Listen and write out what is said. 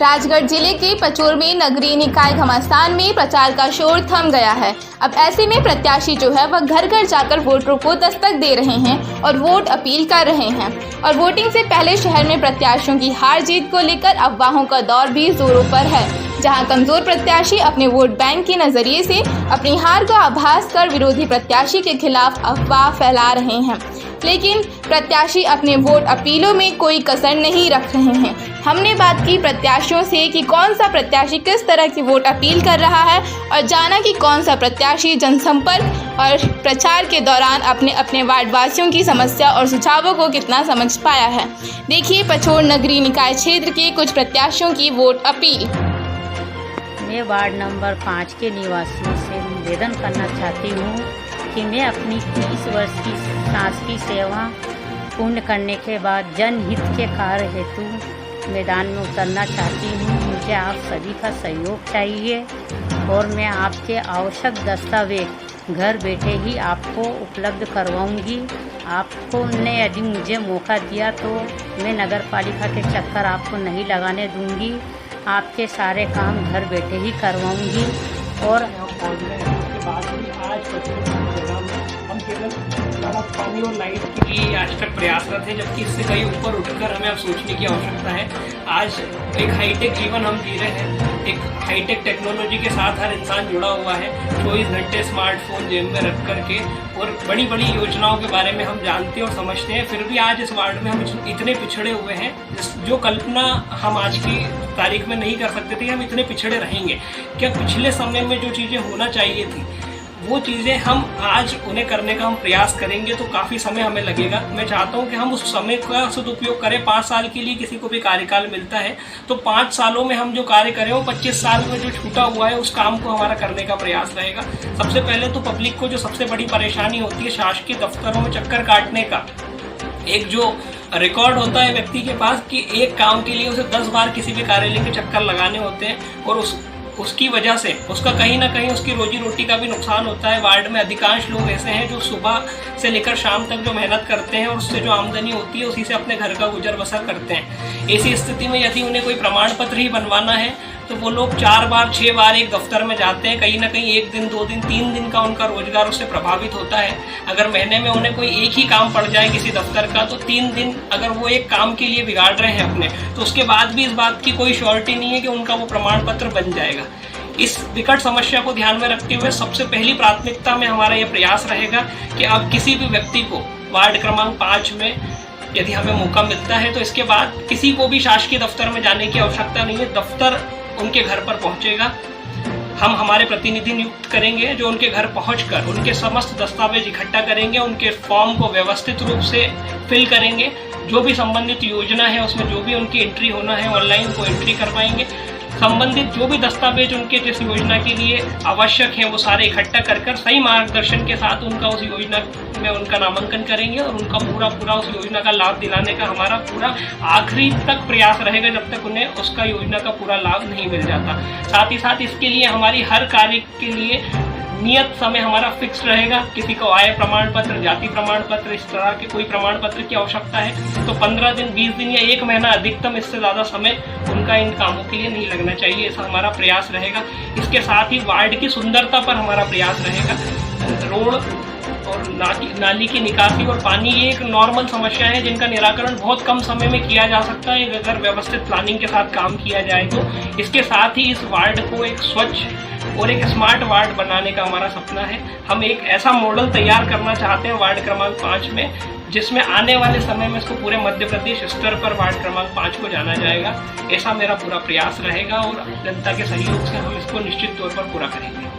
राजगढ़ जिले के पचोर में नगरीय निकाय घमासान में प्रचार का शोर थम गया है। अब ऐसे में प्रत्याशी जो है वह घर घर जाकर वोटरों को दस्तक दे रहे हैं और वोट अपील कर रहे हैं। और वोटिंग से पहले शहर में प्रत्याशियों की हार जीत को लेकर अफवाहों का दौर भी जोरों पर है, जहां कमजोर प्रत्याशी अपने वोट बैंक के नजरिए से अपनी हार का आभास कर विरोधी प्रत्याशी के खिलाफ अफवाह फैला रहे हैं। लेकिन प्रत्याशी अपने वोट अपीलों में कोई कसर नहीं रख रहे हैं। हमने बात की प्रत्याशियों से कि कौन सा प्रत्याशी किस तरह की वोट अपील कर रहा है और जाना कि कौन सा प्रत्याशी जनसंपर्क और प्रचार के दौरान अपने अपने वार्डवासियों की समस्या और सुझावों को कितना समझ पाया है। देखिए पचोर नगरीय निकाय क्षेत्र के कुछ प्रत्याशियों की वोट अपील। मैं वार्ड नंबर 5 के निवासियों से निवेदन करना चाहती हूँ कि मैं अपनी 30 वर्ष की शासकीय सेवा पूर्ण करने के बाद जनहित के कार्य हेतु मैदान में उतरना चाहती हूँ। मुझे आप सभी का सहयोग चाहिए और मैं आपके आवश्यक दस्तावेज घर बैठे ही आपको उपलब्ध करवाऊँगी। आपको ने यदि मुझे मौका दिया तो मैं नगर पालिका के चक्कर आपको नहीं लगाने दूँगी। आपके सारे काम घर बैठे ही करवाऊँगी। और हम केवल पानी और लाइट के लिए आज तक प्रयासरत हैं, जबकि इससे कहीं ऊपर उठकर हमें अब सोचने की आवश्यकता है। आज एक हाईटेक जीवन हम जी रहे हैं, एक हाईटेक टेक्नोलॉजी के साथ हर इंसान जुड़ा हुआ है। 24 घंटे स्मार्टफोन जेब में रख करके और बड़ी बड़ी योजनाओं के बारे में हम जानते और समझते हैं। फिर भी आज इस वार्ड में हम इतने पिछड़े हुए हैं, जो कल्पना हम आज की तारीख में नहीं कर सकते थे। हम इतने पिछड़े रहेंगे क्या? पिछले समय में जो चीज़ें होना चाहिए थी वो चीज़ें हम आज उन्हें करने का हम प्रयास करेंगे तो काफ़ी समय हमें लगेगा। मैं चाहता हूं कि हम उस समय का सदुपयोग करें। 5 साल के लिए किसी को भी कार्यकाल मिलता है तो 5 सालों में हम जो कार्य करें वो 25 साल में जो छूटा हुआ है उस काम को हमारा करने का प्रयास रहेगा। सबसे पहले तो पब्लिक को जो सबसे बड़ी परेशानी होती है शासकीय दफ्तरों में चक्कर काटने का एक जो रिकॉर्ड होता है व्यक्ति के पास कि एक काम के लिए उसे 10 बार किसी भी कार्यालय के चक्कर लगाने होते हैं और उसकी वजह से उसका कहीं ना कहीं उसकी रोजी रोटी का भी नुकसान होता है। वार्ड में अधिकांश लोग ऐसे हैं जो सुबह से लेकर शाम तक जो मेहनत करते हैं और उससे जो आमदनी होती है उसी से अपने घर का गुजर बसर करते हैं। ऐसी स्थिति में यदि उन्हें कोई प्रमाण पत्र ही बनवाना है तो वो लोग 4 बार 6 बार एक दफ्तर में जाते हैं। कहीं ना कहीं 1 दिन 2 दिन 3 दिन का उनका रोजगार उससे प्रभावित होता है। अगर महीने में उन्हें कोई एक ही काम पड़ जाए किसी दफ्तर का तो 3 दिन अगर वो एक काम के लिए बिगाड़ रहे हैं अपने, तो उसके बाद भी इस बात की कोई श्योरिटी नहीं है कि उनका वो प्रमाण पत्र बन जाएगा। इस विकट समस्या को ध्यान में रखते हुए सबसे पहली प्राथमिकता में हमारा ये प्रयास रहेगा कि अब किसी भी व्यक्ति को वार्ड क्रमांक 5 में यदि हमें मौका मिलता है तो इसके बाद किसी को भी शासकीय दफ्तर में जाने की आवश्यकता नहीं है। दफ्तर उनके घर पर पहुंचेगा। हम हमारे प्रतिनिधि नियुक्त करेंगे जो उनके घर पहुंचकर उनके समस्त दस्तावेज इकट्ठा करेंगे, उनके फॉर्म को व्यवस्थित रूप से फिल करेंगे। जो भी संबंधित योजना है उसमें जो भी उनकी एंट्री होना है ऑनलाइन को एंट्री करवाएंगे। संबंधित जो भी दस्तावेज उनके जिस योजना के लिए आवश्यक है वो सारे इकट्ठा कर सही मार्गदर्शन के साथ उनका उस योजना में उनका नामांकन करेंगे और उनका पूरा उस योजना का लाभ दिलाने का हमारा पूरा आखिरी तक प्रयास रहेगा जब तक उन्हें उसका योजना का पूरा लाभ नहीं मिल जाता। साथ ही साथ इसके लिए हमारी हर कार्य के लिए नियत समय हमारा फिक्स रहेगा। किसी को आय प्रमाण पत्र, जाति प्रमाण पत्र, इस तरह के कोई प्रमाण पत्र की आवश्यकता है तो 15 दिन 20 दिन या 1 महीना अधिकतम, इससे ज़्यादा समय उनका इन कामों के लिए नहीं लगना चाहिए। ऐसा हमारा प्रयास रहेगा। इसके साथ ही वार्ड की सुंदरता पर हमारा प्रयास रहेगा। रोड और नाली की निकासी और पानी ये एक नॉर्मल समस्या है जिनका निराकरण बहुत कम समय में किया जा सकता है अगर व्यवस्थित प्लानिंग के साथ काम किया जाए तो। इसके साथ ही इस वार्ड को एक स्वच्छ और एक स्मार्ट वार्ड बनाने का हमारा सपना है। हम एक ऐसा मॉडल तैयार करना चाहते हैं वार्ड क्रमांक 5 में जिसमें आने वाले समय में इसको पूरे मध्य प्रदेश स्तर पर वार्ड क्रमांक 5 को जाना जाएगा। ऐसा मेरा पूरा प्रयास रहेगा और जनता के सहयोग से हम इसको निश्चित तौर पर पूरा करेंगे।